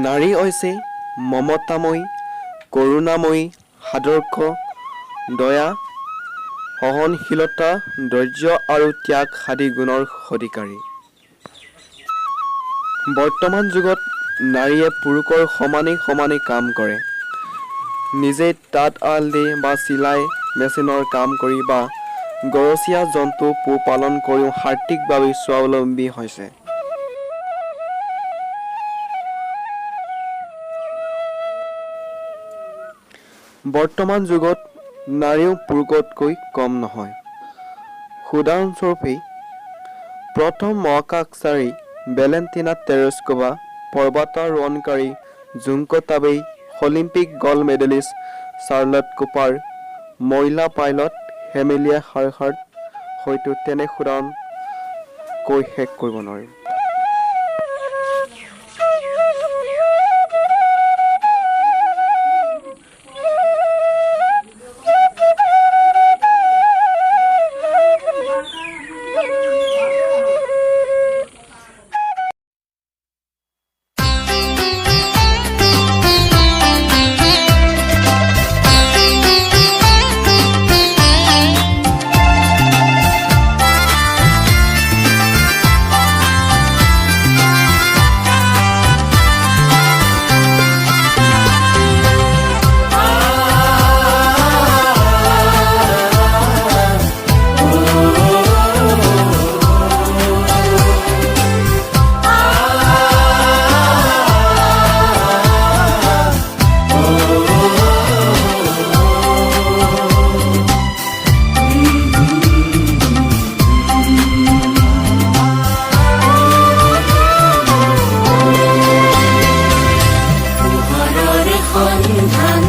নাৰী হৈছে মমতাময়ী, কৰুণাময়ী, সাদৰ্শ, দয়া, সহনশীলতা, ধৈৰ্য আৰু ত্যাগ আদি গুণৰ অধিকাৰী। বৰ্তমান যুগত নাৰীয়ে পুৰুষৰ সমানে কাম কৰে। নিজে তাঁত-শাল দি বা চিলাই মেচিনৰ কাম কৰি বা ঘৰচীয়া জন্তু পোহপালন কৰিও আৰ্থিকভাৱে স্বাৱলম্বী হৈছে। বৰ্তমান যুগত নাৰীও পুৰুষতকৈ কম নহয়। উদাহৰণস্বৰূপে প্ৰথম মহাকাশচাৰী ভেলেণ্টিনা তেৰেস্কোভা, পৰ্বতাৰোহণকাৰী Junko Tabei, Olympic gold medallist Charlotte Cooper, মহিলা পাইলট এমিলিয়া এয়াৰহাৰ্ট, হয়তো তেনে উদাহৰণ কৈ শেষ কৰিব নোৱাৰিম। সন্ধান